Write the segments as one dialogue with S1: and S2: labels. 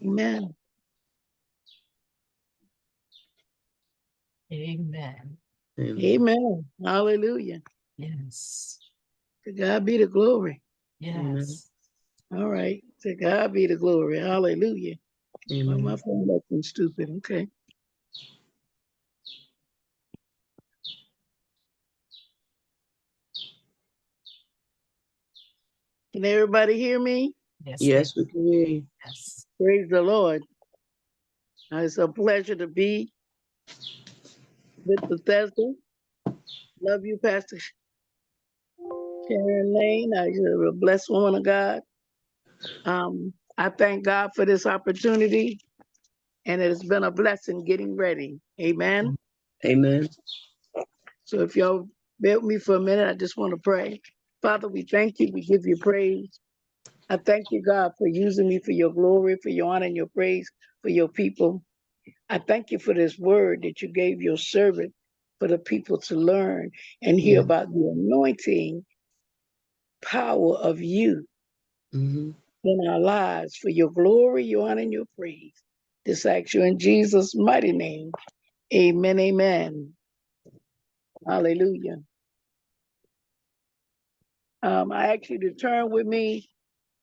S1: Amen.
S2: Amen.
S1: Amen. Hallelujah.
S2: Yes.
S1: To God be the glory.
S2: Yes.
S1: All right. To God be the glory. Hallelujah. Well, my phone looking stupid. Okay. Can everybody hear me?
S2: Yes.
S3: Yes, we can hear you.
S2: Yes.
S1: Praise the Lord. It's a pleasure to be with Bethesda. Love you, Pastor Sharon Lane. You're a blessed woman of God. I thank God for this opportunity, and it has been a blessing getting ready. Amen.
S3: Amen.
S1: So if y'all bear with me for a minute, I just want to pray. Father, we thank you. We give you praise. I thank you, God, for using me for your glory, for your honor and your praise for your people. I thank you for this word that you gave your servant for the people to learn and hear about the anointing power of you in our lives for your glory, your honor, and your praise. This I ask you in Jesus' mighty name. Amen, amen. Hallelujah. I ask you to turn with me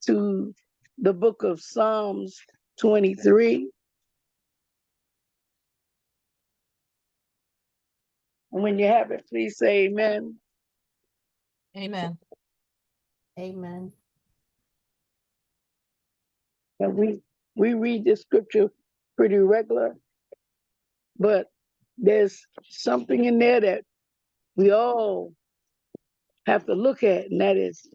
S1: to the book of Psalms 23. And when you have it, please say amen.
S2: Amen.
S4: Amen.
S1: And we read this scripture pretty regular, but there's something in there that we all have to look at, and that is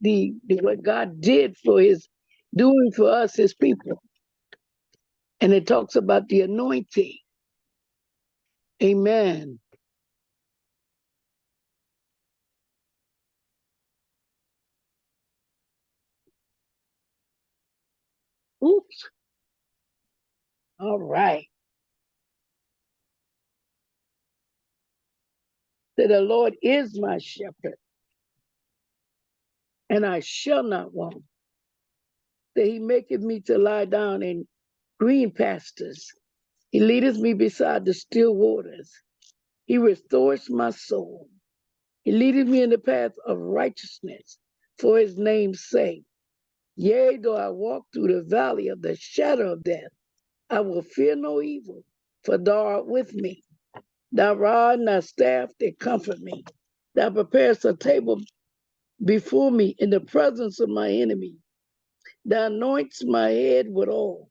S1: the what God did for his doing for us, his people. And it talks about the anointing. Amen. Oops. All right. That the Lord is my shepherd, and I shall not want. That he maketh me to lie down in green pastures. He leadeth me beside the still waters. He restores my soul. He leadeth me in the path of righteousness for his name's sake. Yea, though I walk through the valley of the shadow of death, I will fear no evil, for thou art with me. Thy rod and thy staff, they comfort me. Thou preparest a table before me in the presence of my enemy. Thou anoints my head with oil.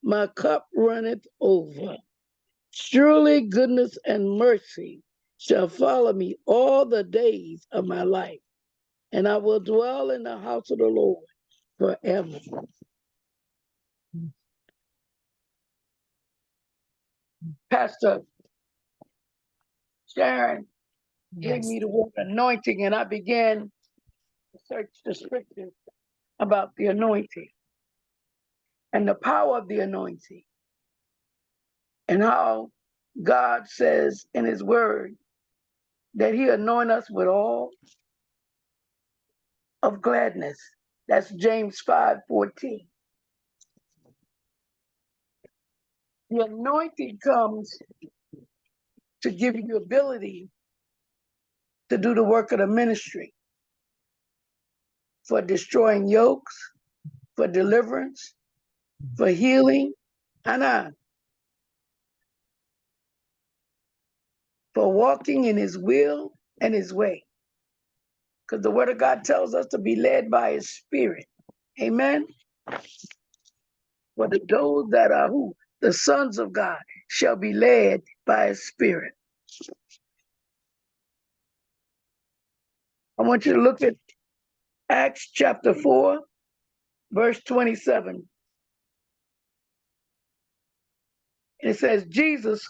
S1: My cup runneth over. Surely goodness and mercy shall follow me all the days of my life, and I will dwell in the house of the Lord forever. Pastor Sharon gave
S2: Yes.
S1: me the word anointing, and I began to search the scriptures about the anointing and the power of the anointing, and how God says in his word that he anoint us with all of gladness. That's James 5:14. The anointing comes to give you ability to do the work of the ministry, for destroying yokes, for deliverance, for healing, and for walking in his will and his way. Because the word of God tells us to be led by his spirit. Amen. For those that are who? The sons of God shall be led by his spirit. I want you to look at Acts chapter 4, verse 27. And it says, Jesus,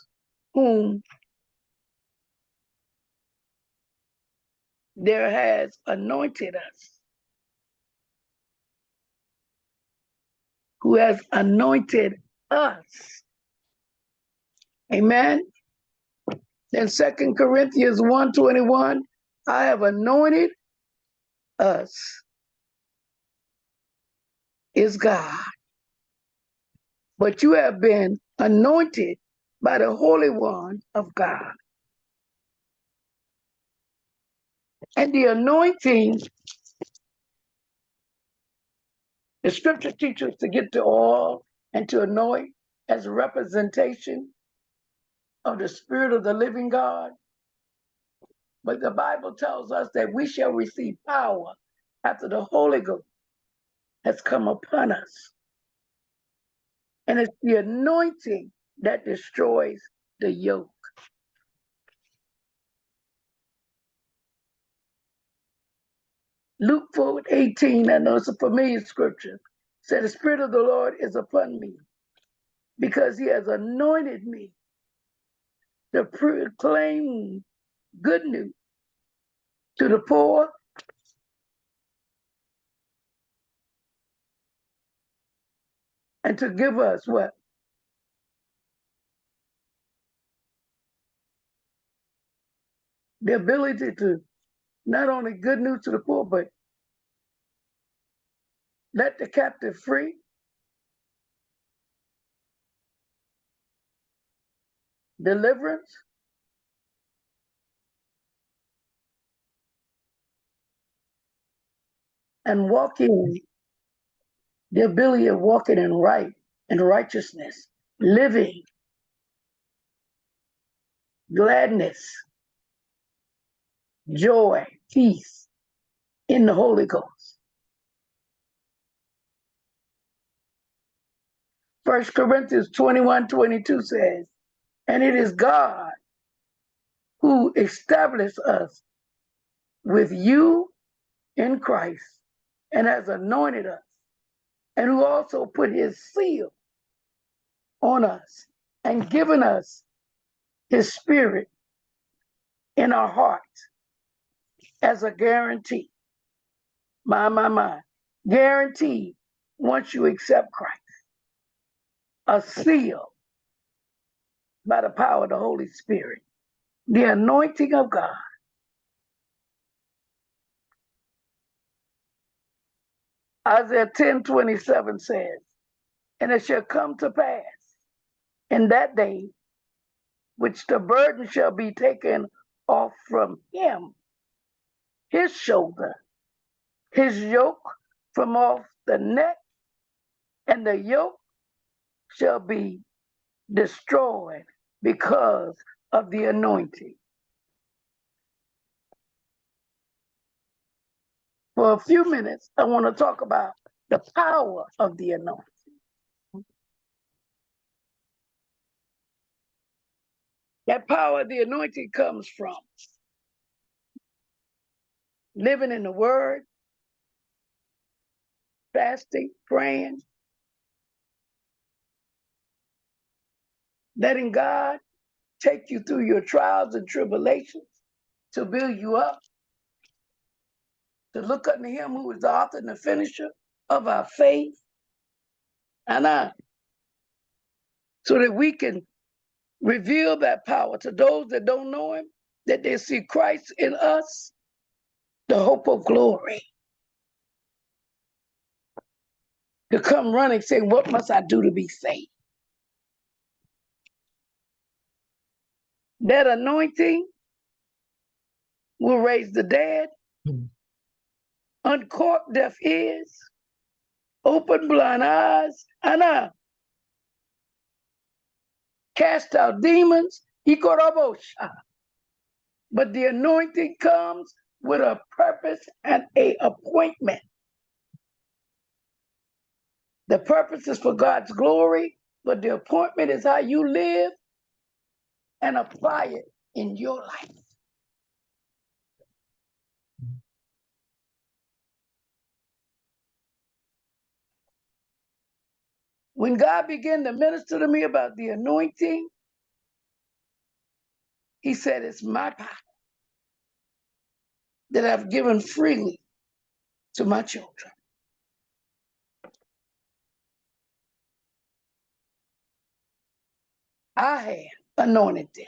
S1: whom there has anointed us, who has anointed us. Amen. Then 2 Corinthians 1:21, I have anointed us is God. but you have been anointed by the Holy One of God. And the anointing, the scripture teaches us to get the oil and to anoint as a representation of the Spirit of the living God. But the Bible tells us that we shall receive power after the Holy Ghost has come upon us. And it's the anointing that destroys the yoke. Luke 4:18, I know it's a familiar scripture, said, the Spirit of the Lord is upon me because he has anointed me to proclaim good news to the poor, and to give us what? The ability to not only good news to the poor, but let the captive free, deliverance, and walking, the ability of walking in righteousness, living, gladness, joy, peace in the Holy Ghost. 1 Corinthians 21:22 says, and it is God who established us with you in Christ and has anointed us, and who also put his seal on us and given us his Spirit in our hearts as a guarantee. My. Guaranteed once you accept Christ. A seal by the power of the Holy Spirit. The anointing of God. Isaiah 10:27 says, and it shall come to pass in that day, which the burden shall be taken off from him, his shoulder, his yoke from off the neck, and the yoke shall be destroyed because of the anointing. For a few minutes, I want to talk about the power of the anointing. That power of the anointing comes from living in the Word, fasting, praying, letting God take you through your trials and tribulations to build you up, to look unto him who is the author and the finisher of our faith, and so that we can reveal that power to those that don't know him, that they see Christ in us, the hope of glory. To come running saying, what must I do to be saved? That anointing will raise the dead, uncork deaf ears, open blind eyes, and cast out demons. But the anointing comes with a purpose and a appointment. The purpose is for God's glory, but the appointment is how you live and apply it in your life. When God began to minister to me about the anointing, he said, it's my power that I've given freely to my children. I have anointed them.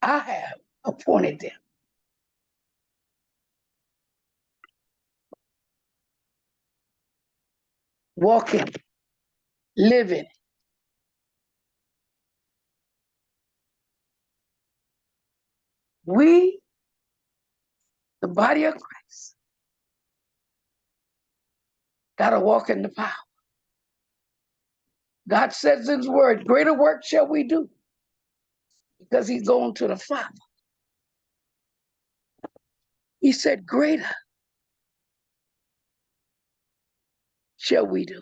S1: I have appointed them. Walking, live in it. We, the body of Christ, got to walk in the power. God says in his word, greater work shall we do, because he's going to the Father. He said, greater shall we do.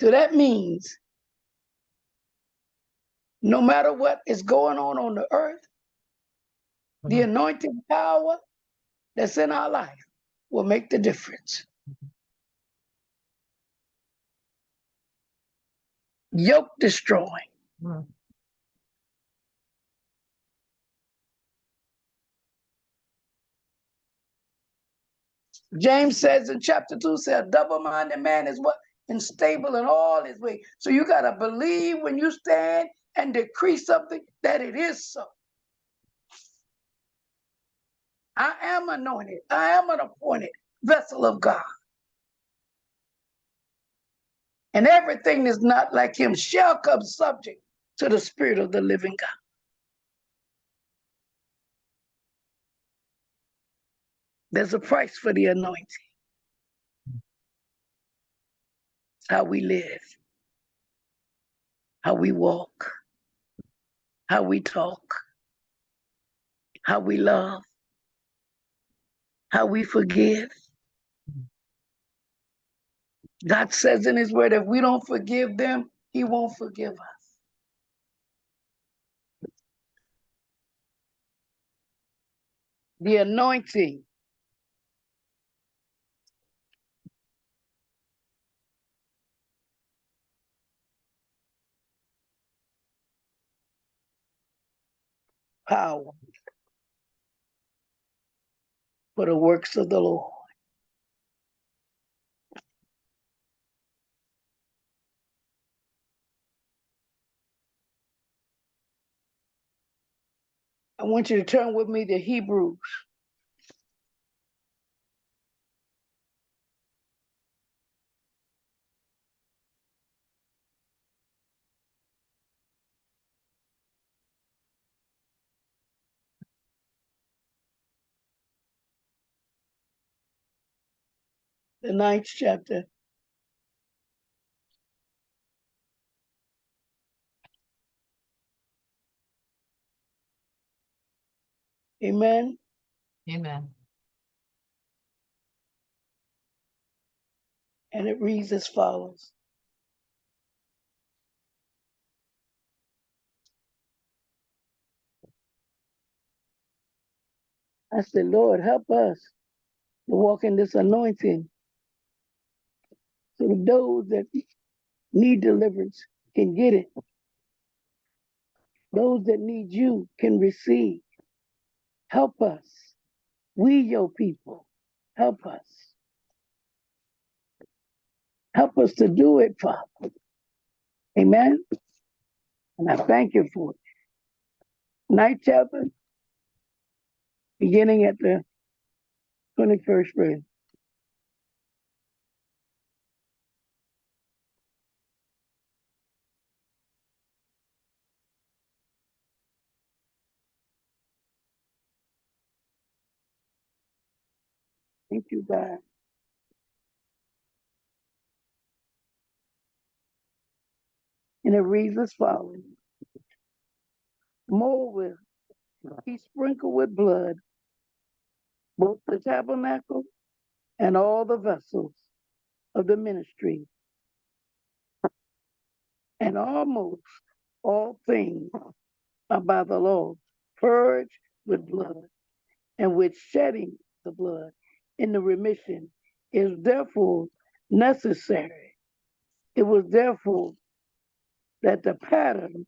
S1: So that means no matter what is going on the earth, the anointing power that's in our life will make the difference. Yoke destroying. James says in chapter 2, says, a double-minded man is what? Unstable in all his ways. So you got to believe when you stand and decree something that it is so. I am anointed. I am an appointed vessel of God. And everything that's not like him shall come subject to the Spirit of the living God. There's a price for the anointing. It's how we live, how we walk, how we talk, how we love, how we forgive. God says in his word, if we don't forgive them, he won't forgive us. The anointing power for the works of the Lord. I want you to turn with me to Hebrews. The 9th chapter. Amen.
S2: Amen.
S1: And it reads as follows. I said, Lord, help us to walk in this anointing so that those that need deliverance can get it. Those that need you can receive. Help us. We, your people, help us. Help us to do it, Father. Amen. And I thank you for it. 9th chapter, beginning at the 21st verse. Thank you, God. And it reads as follows. Moreover, he sprinkled with blood both the tabernacle and all the vessels of the ministry, and almost all things are by the law purged with blood, and with shedding the blood in the remission is therefore necessary. It was therefore that the pattern,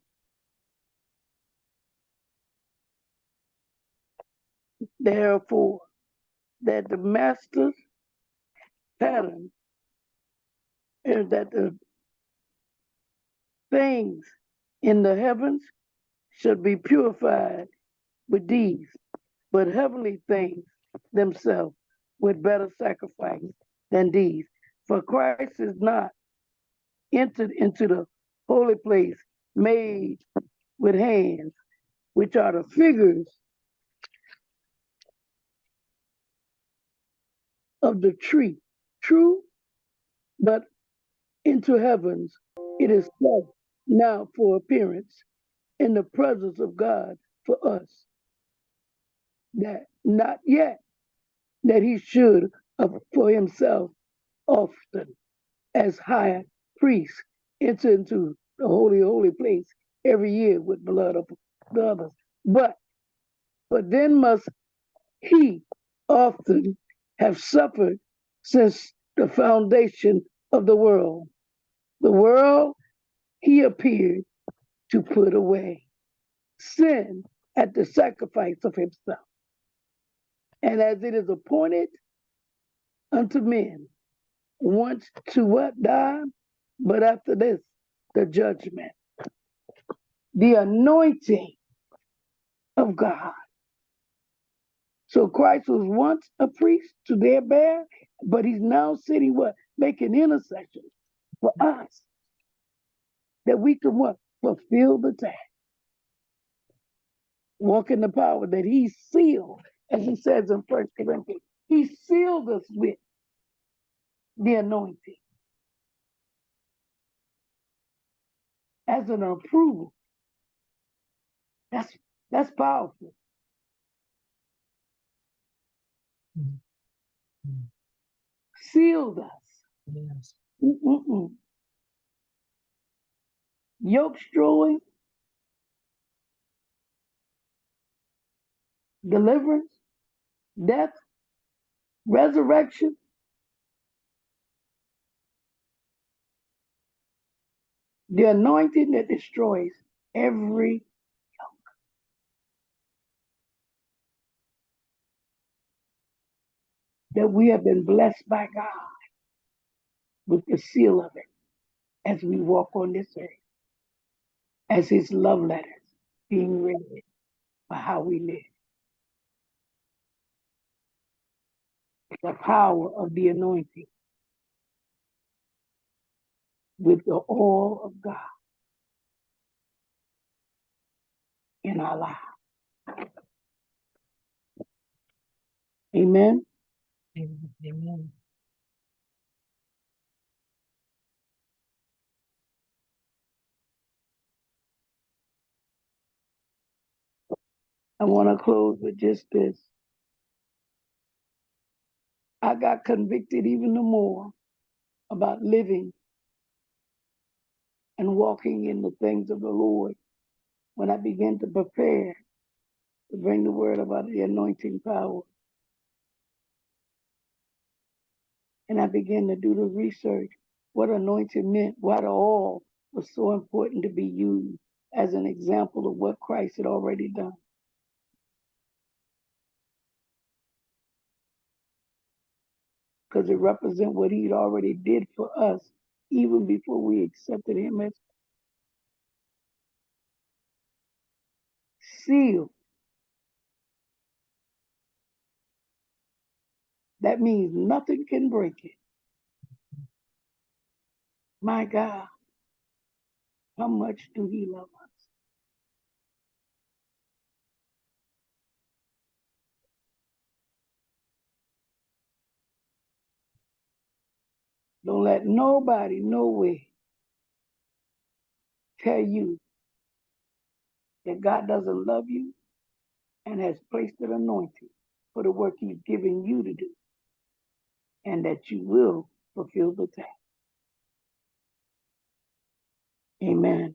S1: therefore, that the master's pattern is that the things in the heavens should be purified with these, but heavenly things themselves with better sacrifice than these. For Christ is not entered into the holy place made with hands, which are the figures of the tree. True, but into heavens it is so now for appearance in the presence of God for us, that not yet that he should for himself often as high priest enter into the holy place every year with blood of the others. But then must he often have suffered since the foundation of the world. The world he appeared to put away sin at the sacrifice of himself. And as it is appointed unto men once to what? Die, but after this, the judgment. The anointing of God. So Christ was once a priest to their bear, but he's now sitting what? Making intercession for us. That we can what? Fulfill the task. Walk in the power that he sealed, as he says in 1 Corinthians. He sealed us with the anointing as an approval. That's powerful. Sealed us.
S2: Yes.
S1: Yoke destroying, deliverance, death, resurrection. The anointing that destroys every yoke. That we have been blessed by God with the seal of it as we walk on this earth, as his love letters being read for how we live. The power of the anointing with the oil of God in our lives. Amen.
S2: Amen.
S1: I want to close with just this. I got convicted even more about living and walking in the things of the Lord when I began to prepare to bring the word about the anointing power. And I began to do the research, what anointing meant, why the oil was so important to be used as an example of what Christ had already done. Because it represents what he'd already did for us even before we accepted him as sealed. That means nothing can break it. My God, how much do he love us? Don't let nobody, no way, tell you that God doesn't love you and has placed an anointing for the work he's given you to do, and that you will fulfill the task. Amen.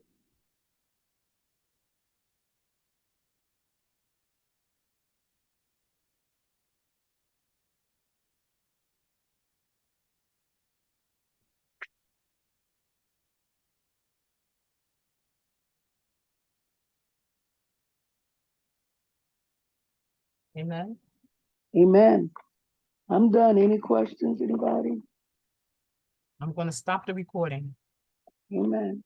S2: Amen.
S1: Amen. I'm done. Any questions, anybody?
S2: I'm going to stop the recording.
S1: Amen.